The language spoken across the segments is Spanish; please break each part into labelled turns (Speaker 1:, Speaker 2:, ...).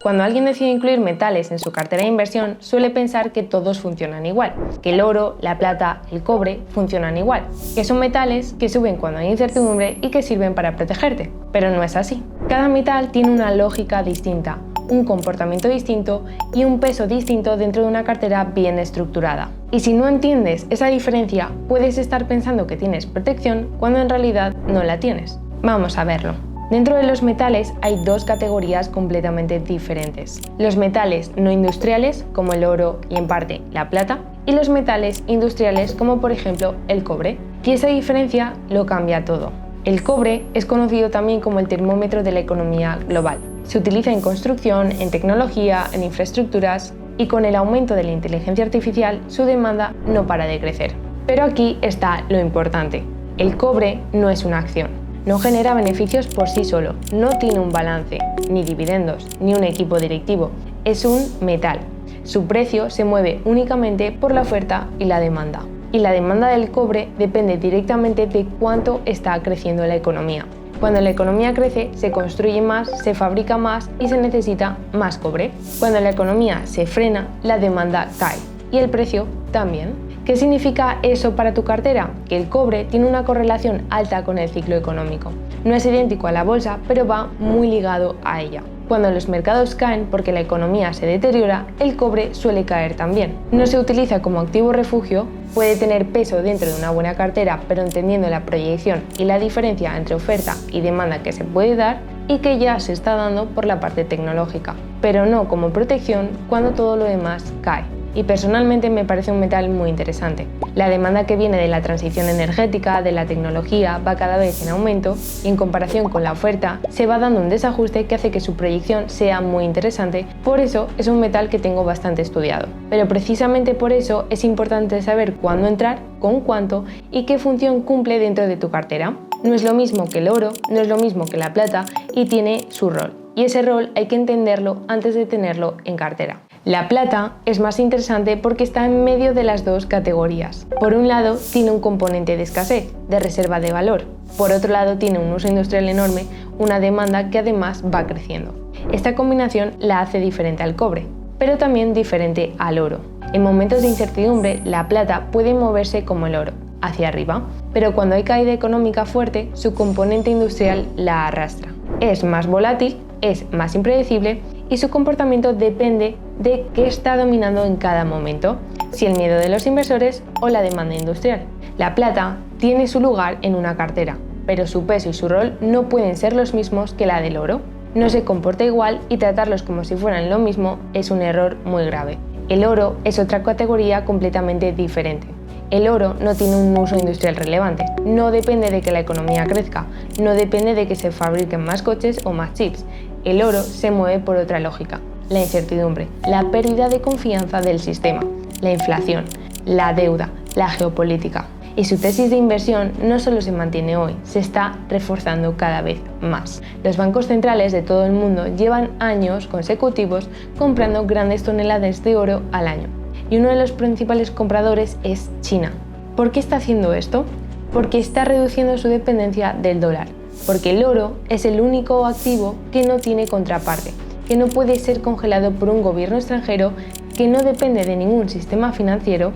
Speaker 1: Cuando alguien decide incluir metales en su cartera de inversión, suele pensar que todos funcionan igual, que el oro, la plata, el cobre funcionan igual, que son metales que suben cuando hay incertidumbre y que sirven para protegerte. Pero no es así. Cada metal tiene una lógica distinta, un comportamiento distinto y un peso distinto dentro de una cartera bien estructurada. Y si no entiendes esa diferencia, puedes estar pensando que tienes protección cuando en realidad no la tienes. Vamos a verlo. Dentro de los metales hay dos categorías completamente diferentes. Los metales no industriales, como el oro y en parte la plata, y los metales industriales, como por ejemplo el cobre. Y esa diferencia lo cambia todo. El cobre es conocido también como el termómetro de la economía global. Se utiliza en construcción, en tecnología, en infraestructuras y con el aumento de la inteligencia artificial su demanda no para de crecer. Pero aquí está lo importante. El cobre no es una acción. No genera beneficios por sí solo, no tiene un balance, ni dividendos, ni un equipo directivo. Es un metal. Su precio se mueve únicamente por la oferta y la demanda. Y la demanda del cobre depende directamente de cuánto está creciendo la economía. Cuando la economía crece, se construye más, se fabrica más y se necesita más cobre. Cuando la economía se frena, la demanda cae y el precio también. ¿Qué significa eso para tu cartera? Que el cobre tiene una correlación alta con el ciclo económico. No es idéntico a la bolsa, pero va muy ligado a ella. Cuando los mercados caen porque la economía se deteriora, el cobre suele caer también. No se utiliza como activo refugio, puede tener peso dentro de una buena cartera, pero entendiendo la proyección y la diferencia entre oferta y demanda que se puede dar y que ya se está dando por la parte tecnológica, pero no como protección cuando todo lo demás cae. Y personalmente me parece un metal muy interesante. La demanda que viene de la transición energética, de la tecnología, va cada vez en aumento y en comparación con la oferta se va dando un desajuste que hace que su proyección sea muy interesante, por eso es un metal que tengo bastante estudiado. Pero precisamente por eso es importante saber cuándo entrar, con cuánto y qué función cumple dentro de tu cartera. No es lo mismo que el oro, no es lo mismo que la plata y tiene su rol. Y ese rol hay que entenderlo antes de tenerlo en cartera. La plata es más interesante porque está en medio de las dos categorías. Por un lado, tiene un componente de escasez, de reserva de valor. Por otro lado, tiene un uso industrial enorme, una demanda que además va creciendo. Esta combinación la hace diferente al cobre, pero también diferente al oro. En momentos de incertidumbre, la plata puede moverse como el oro, hacia arriba, pero cuando hay caída económica fuerte, su componente industrial la arrastra. Es más volátil, es más impredecible y su comportamiento depende de qué está dominando en cada momento, si el miedo de los inversores o la demanda industrial. La plata tiene su lugar en una cartera, pero su peso y su rol no pueden ser los mismos que la del oro. No se comporta igual y tratarlos como si fueran lo mismo es un error muy grave. El oro es otra categoría completamente diferente. El oro no tiene un uso industrial relevante, no depende de que la economía crezca, no depende de que se fabriquen más coches o más chips. El oro se mueve por otra lógica, la incertidumbre, la pérdida de confianza del sistema, la inflación, la deuda, la geopolítica. Y su tesis de inversión no solo se mantiene hoy, se está reforzando cada vez más. Los bancos centrales de todo el mundo llevan años consecutivos comprando grandes toneladas de oro al año. Y uno de los principales compradores es China. ¿Por qué está haciendo esto? Porque está reduciendo su dependencia del dólar. Porque el oro es el único activo que no tiene contraparte, que no puede ser congelado por un gobierno extranjero, que no depende de ningún sistema financiero.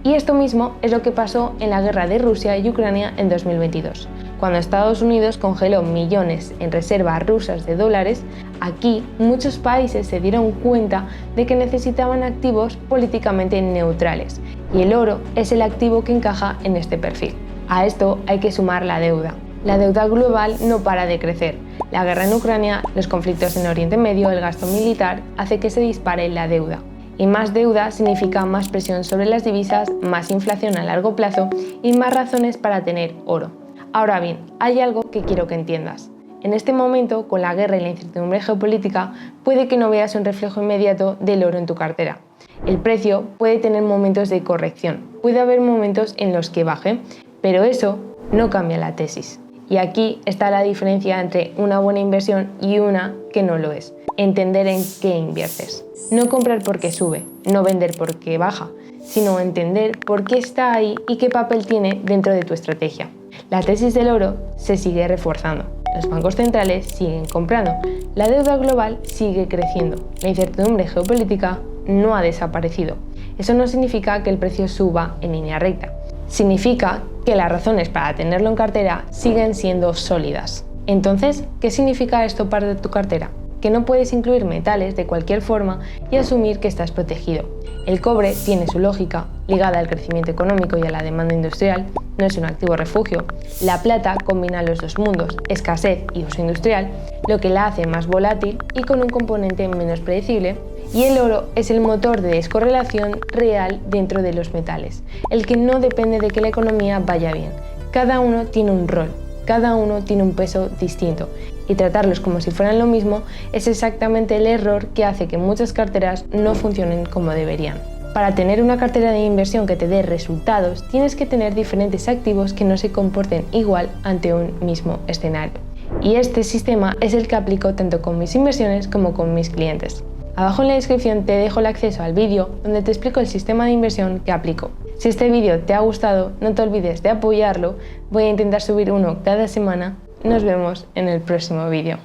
Speaker 1: Y esto mismo es lo que pasó en la guerra de Rusia y Ucrania en 2022. Cuando Estados Unidos congeló millones en reservas rusas de dólares, aquí muchos países se dieron cuenta de que necesitaban activos políticamente neutrales, y el oro es el activo que encaja en este perfil. A esto hay que sumar la deuda. La deuda global no para de crecer. La guerra en Ucrania, los conflictos en Oriente Medio, el gasto militar hace que se dispare la deuda. Y más deuda significa más presión sobre las divisas, más inflación a largo plazo y más razones para tener oro. Ahora bien, hay algo que quiero que entiendas. En este momento, con la guerra y la incertidumbre geopolítica, puede que no veas un reflejo inmediato del oro en tu cartera. El precio puede tener momentos de corrección, puede haber momentos en los que baje, pero eso no cambia la tesis. Y aquí está la diferencia entre una buena inversión y una que no lo es. Entender en qué inviertes. No comprar porque sube, no vender porque baja, sino entender por qué está ahí y qué papel tiene dentro de tu estrategia. La tesis del oro se sigue reforzando. los bancos centrales siguen comprando, la deuda global sigue creciendo, la incertidumbre geopolítica no ha desaparecido. Eso no significa que el precio suba en línea recta. Significa que las razones para tenerlo en cartera siguen siendo sólidas. Entonces, ¿qué significa esto para tu cartera? Que no puedes incluir metales de cualquier forma y asumir que estás protegido. El cobre tiene su lógica, ligada al crecimiento económico y a la demanda industrial, no es un activo refugio. La plata combina los dos mundos, escasez y uso industrial, lo que la hace más volátil y con un componente menos predecible. Y el oro es el motor de descorrelación real dentro de los metales, el que no depende de que la economía vaya bien. Cada uno tiene un rol, cada uno tiene un peso distinto, y tratarlos como si fueran lo mismo es exactamente el error que hace que muchas carteras no funcionen como deberían. Para tener una cartera de inversión que te dé resultados, tienes que tener diferentes activos que no se comporten igual ante un mismo escenario. Y este sistema es el que aplico tanto con mis inversiones como con mis clientes. Abajo en la descripción te dejo el acceso al vídeo donde te explico el sistema de inversión que aplico. Si este vídeo te ha gustado, no te olvides de apoyarlo. Voy a intentar subir uno cada semana. Nos vemos en el próximo vídeo.